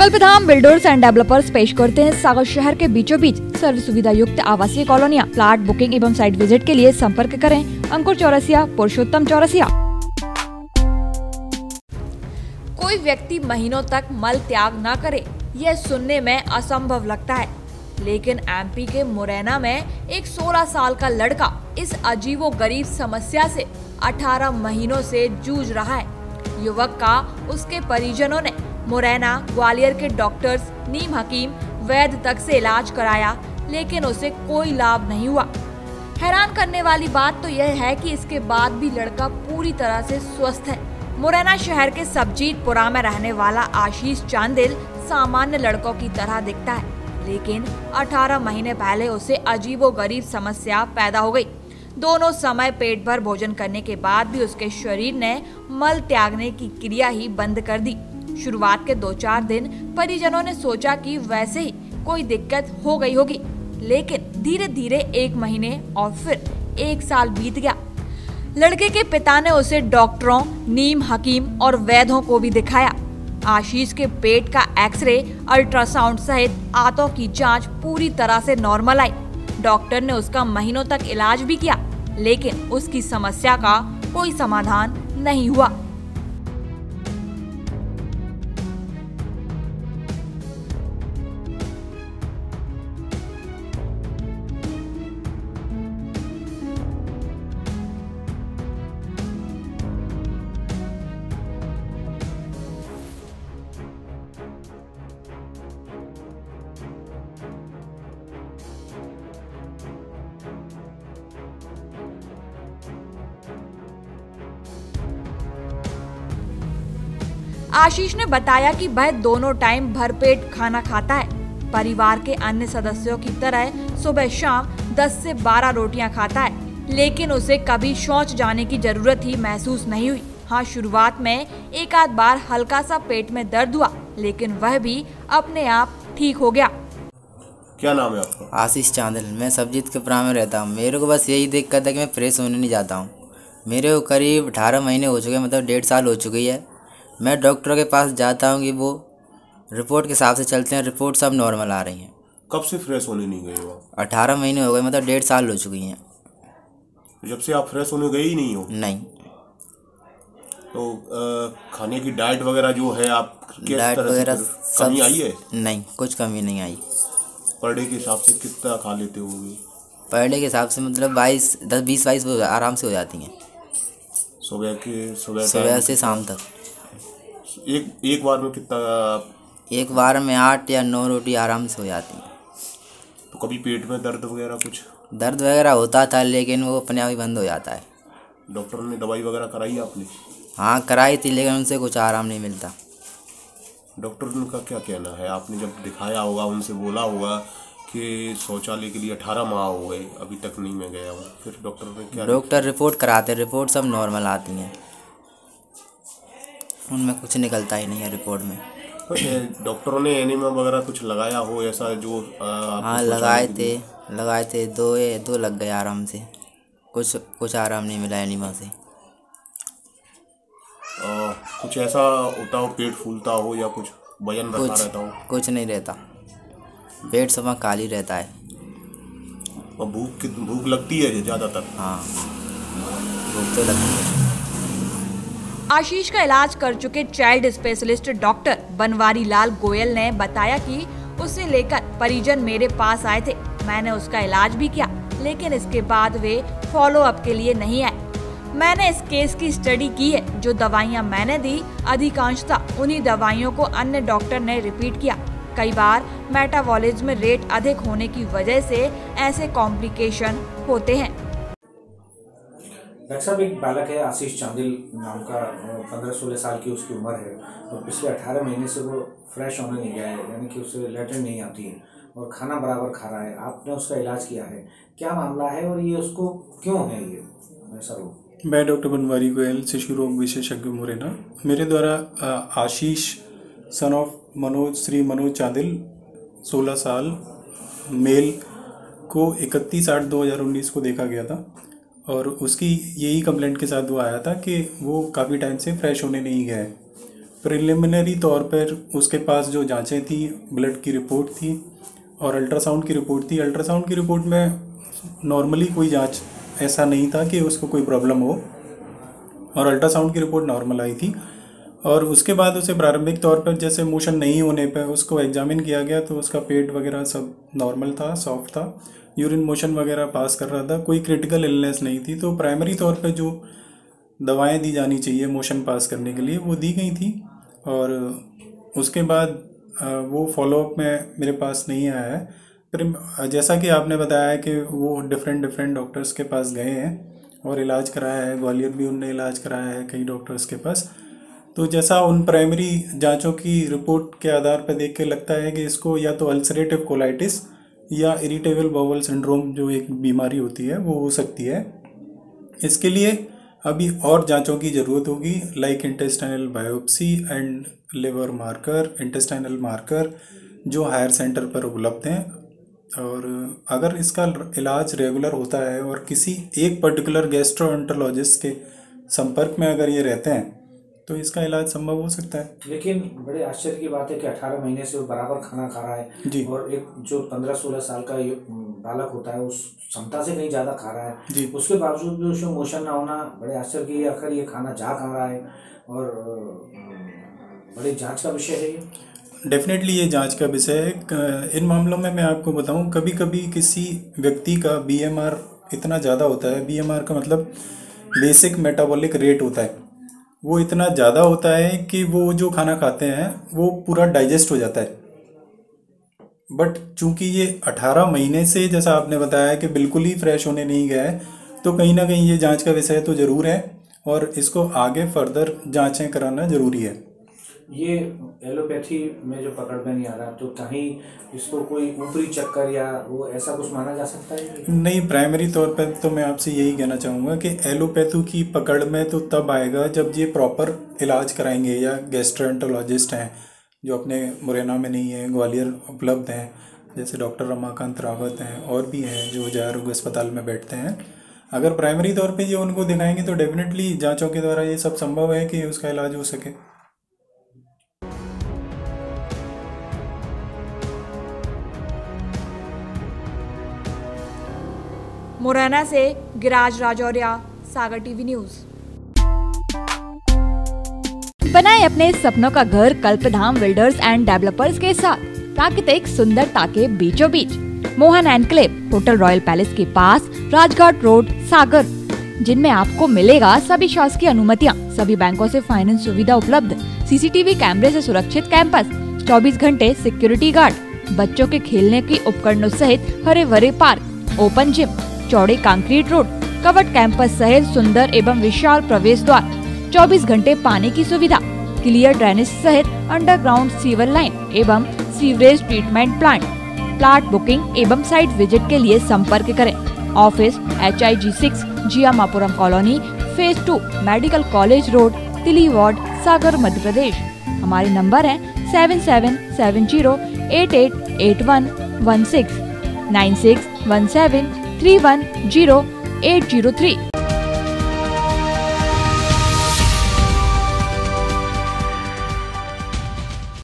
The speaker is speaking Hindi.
कल्पधाम बिल्डर्स एंड डेवलपर्स पेश करते हैं सागर शहर के बीचों बीच सर्व सुविधा युक्त आवासीय कॉलोनियाँ। प्लाट बुकिंग एवं साइट विजिट के लिए संपर्क करें अंकुर चौरसिया, पुरुषोत्तम चौरसिया। कोई व्यक्ति महीनों तक मल त्याग न करे, यह सुनने में असंभव लगता है, लेकिन एमपी के मुरैना में एक 16 साल का लड़का इस अजीबोगरीब समस्या से 18 महीनों से जूझ रहा है। युवक का उसके परिजनों ने मुरैना ग्वालियर के डॉक्टर्स, नीम हकीम, वैद्य तक से इलाज कराया, लेकिन उसे कोई लाभ नहीं हुआ। हैरान करने वाली बात तो यह है कि इसके बाद भी लड़का पूरी तरह से स्वस्थ है। मुरैना शहर के सब्जीतपुरा में रहने वाला आशीष चांदिल सामान्य लड़कों की तरह दिखता है, लेकिन 18 महीने पहले उसे अजीबोगरीब समस्या पैदा हो गई। दोनों समय पेट भर भोजन करने के बाद भी उसके शरीर ने मल त्यागने की क्रिया ही बंद कर दी। शुरुआत के 2-4 दिन परिजनों ने सोचा कि वैसे ही कोई दिक्कत हो गई होगी, लेकिन धीरे धीरे 1 महीने और फिर 1 साल बीत गया। लड़के के पिता ने उसे डॉक्टरों, नीम हकीम और वैद्यों को भी दिखाया। आशीष के पेट का एक्सरे, अल्ट्रासाउंड सहित आंतों की जांच पूरी तरह से नॉर्मल आई। डॉक्टर ने उसका महीनों तक इलाज भी किया, लेकिन उसकी समस्या का कोई समाधान नहीं हुआ। आशीष ने बताया कि वह दोनों टाइम भरपेट खाना खाता है। परिवार के अन्य सदस्यों की तरह सुबह शाम 10 से 12 रोटियां खाता है, लेकिन उसे कभी शौच जाने की जरूरत ही महसूस नहीं हुई। हाँ, शुरुआत में एक आध बार हल्का सा पेट में दर्द हुआ, लेकिन वह भी अपने आप ठीक हो गया। क्या नाम है आपका? आशीष चांदिल। मैं सब्जीतपुरा में रहता हूँ। मेरे को बस यही दिक्कत है कि मैं फ्रेश होने नहीं जाता हूँ। मेरे को करीब 18 महीने हो चुके हैं, मतलब 1.5 साल हो चुकी है। मैं डॉक्टर के पास जाता हूँ कि वो रिपोर्ट के हिसाब से चलते हैं, रिपोर्ट सब नॉर्मल आ रही हैं। कब से फ्रेश होने नहीं गए हो? 18 महीने हो गए, मतलब 1.5 साल हो चुकी हैं। जब से आप फ्रेश होने गए ही नहीं हो? नहीं। तो खाने की डाइट वगैरह जो है, आप डाइट वगैरह कमी आई है? नहीं, कुछ कमी नहीं आई। पर डे के हिसाब से कितना खा लेते होगे? पर डे के हिसाब से मतलब 20-22 आराम से हो जाती हैं। सुबह से शाम तक। एक बार में कितना? एक बार में 8 या 9 रोटी आराम से हो जाती हैं। तो कभी पेट में दर्द वगैरह कुछ? दर्द वगैरह होता था, लेकिन वो अपने आप ही बंद हो जाता है। डॉक्टर ने दवाई वगैरह कराई आपने? हाँ, कराई थी, लेकिन उनसे कुछ आराम नहीं मिलता। डॉक्टर का क्या कहना है? आपने जब दिखाया होगा, उनसे बोला होगा कि शौचालय के लिए 18 माह हो गए, अभी तक नहीं मैं गया हूँ, फिर डॉक्टर ने क्या? डॉक्टर रिपोर्ट कराते, रिपोर्ट सब नॉर्मल आती हैं, उनमें कुछ निकलता ही नहीं है रिपोर्ट में। डॉक्टरों ने एनीमा वगैरह कुछ लगाया हो ऐसा जो? हाँ, लगाए थे, दो लग गए आराम से। कुछ आराम नहीं मिला एनीमा से। कुछ ऐसा होता हो, पेट फूलता हो या कुछ वजन बढ़ता रहता हो? कुछ नहीं रहता, पेट सब खाली रहता है। और भूख लगती है ज़्यादातर? हाँ, भूख तो लगती है। आशीष का इलाज कर चुके child specialist doctor Banwari Lal Goyal ने बताया कि उसे लेकर परिजन मेरे पास आए थे। मैंने उसका इलाज भी किया, लेकिन इसके बाद वे फॉलो अप के लिए नहीं आए। मैंने इस केस की स्टडी की है। जो दवाइयां मैंने दी, अधिकांशतः उन्हीं दवाइयों को अन्य डॉक्टर ने रिपीट किया। कई बार मेटाबॉलिज्म रेट अधिक होने की वजह से ऐसे कॉम्प्लिकेशन होते हैं। डॉक्टर साहब, एक बालक है आशीष चांदिल नाम का, 15-16 साल की उसकी उम्र है, और पिछले 18 महीने से वो फ्रेश होने नहीं गया है, यानी कि उसे लैट्रिन नहीं आती है और खाना बराबर खा रहा है। आपने उसका इलाज किया है, क्या मामला है और ये उसको क्यों है ये ऐसा रोग? मैं डॉक्टर बनवारी गोयल, शिशु रोग विशेषज्ञ मुरैना। मेरे द्वारा आशीष सन ऑफ श्री मनोज चांदिल 16 साल मेल को 31/8/2019 को देखा गया था, और उसकी यही कंप्लेंट के साथ वो आया था कि वो काफ़ी टाइम से फ्रेश होने नहीं गया है। प्रिलिमिनरी तौर पर उसके पास जो जांचें थी, ब्लड की रिपोर्ट थी और अल्ट्रासाउंड की रिपोर्ट थी। अल्ट्रासाउंड की रिपोर्ट में नॉर्मली कोई जांच ऐसा नहीं था कि उसको कोई प्रॉब्लम हो, और अल्ट्रासाउंड की रिपोर्ट नॉर्मल आई थी। और उसके बाद उसे प्रारंभिक तौर पर जैसे मोशन नहीं होने पर उसको एग्जामिन किया गया, तो उसका पेट वगैरह सब नॉर्मल था, सॉफ्ट था, यूरिन मोशन वगैरह पास कर रहा था, कोई क्रिटिकल इलनेस नहीं थी। तो प्राइमरी तौर पर जो दवाएं दी जानी चाहिए मोशन पास करने के लिए वो दी गई थी। और उसके बाद वो फॉलोअप में मेरे पास नहीं आया है। फिर जैसा कि आपने बताया कि वो डिफरेंट डॉक्टर्स के पास गए हैं और इलाज कराया है, ग्वालियर भी उनने इलाज कराया है कई डॉक्टर्स के पास। तो जैसा उन प्राइमरी जांचों की रिपोर्ट के आधार पर देख के लगता है कि इसको या तो अल्सरेटिव कोलाइटिस या इरिटेबल बाउल सिंड्रोम जो एक बीमारी होती है वो हो सकती है। इसके लिए अभी और जांचों की ज़रूरत होगी, like intestinal biopsy and liver marker, intestinal marker जो हायर सेंटर पर उपलब्ध हैं। और अगर इसका इलाज रेगुलर होता है और किसी एक पर्टिकुलर गैस्ट्रोएंटरोलॉजिस्ट के संपर्क में अगर ये रहते हैं तो इसका इलाज संभव हो सकता है। लेकिन बड़े आश्चर्य की बात है कि 18 महीने से वो बराबर खाना खा रहा है जी। और एक जो 15-16 साल का बालक होता है उस क्षमता से कहीं ज़्यादा खा रहा है जी। उसके बावजूद भी उसमें मोशन ना होना बड़े आश्चर्य की, आखिर ये खाना जा खा रहा है और बड़ी जांच का विषय है ये। डेफिनेटली ये जांच का विषय है। इन मामलों में मैं आपको बताऊं, कभी कभी किसी व्यक्ति का BMR इतना ज़्यादा होता है, BMR का मतलब बेसिक मेटाबॉलिक रेट होता है, वो इतना ज़्यादा होता है कि वो जो खाना खाते हैं वो पूरा डाइजेस्ट हो जाता है। बट चूंकि ये 18 महीने से, जैसा आपने बताया कि बिल्कुल ही फ्रेश होने नहीं गया है, तो कहीं ना कहीं ये जांच का विषय तो ज़रूर है और इसको आगे फर्दर जांचें कराना ज़रूरी है। ये एलोपैथी में जो पकड़ में नहीं आ रहा, तो कहीं इसको कोई ऊपरी चक्कर या वो ऐसा कुछ माना जा सकता है? नहीं, प्राइमरी तौर पर तो मैं आपसे यही कहना चाहूँगा कि एलोपैथी की पकड़ में तो तब आएगा जब ये प्रॉपर इलाज कराएंगे या गैस्ट्रोएंटरोलॉजिस्ट हैं जो अपने मुरैना में नहीं है, ग्वालियर उपलब्ध हैं, जैसे डॉक्टर रमाकांत रावत हैं और भी हैं जो जय आरोग्य अस्पताल में बैठते हैं। अगर प्राइमरी तौर पे ये उनको दिखाएंगे तो डेफिनेटली जांचों के द्वारा ये सब संभव है कि उसका इलाज हो सके। मुरैना से गिराज राजौरिया, सागर टीवी न्यूज। बनाए अपने सपनों का घर कल्पधाम बिल्डर्स एंड डेवलपर्स के साथ प्राकृतिक सुंदरता के बीचों बीच। Mohan enclave hotel royal palace के पास, राजघाट रोड, सागर, जिनमें आपको मिलेगा सभी शासकीय अनुमतियां, सभी बैंकों से फाइनेंस सुविधा उपलब्ध, CCTV कैमरे से सुरक्षित कैंपस, 24 घंटे सिक्योरिटी गार्ड, बच्चों के खेलने की उपकरणों सहित हरे भरे पार्क, ओपन जिम, चौड़े कंक्रीट रोड, कवर्ड कैंपस सहित सुंदर एवं विशाल प्रवेश द्वार, 24 घंटे पानी की सुविधा, क्लियर ड्रेनेज सहित अंडरग्राउंड सीवर लाइन एवं sewerage treatment plant. Plot booking एवं साइट विजिट के लिए संपर्क करें। Office HIG 6, Jiyamapuram colony, phase 2, medical college road, Tili ward, Sagar, Madhya Pradesh. हमारे नंबर है 7770888116, 9617310803।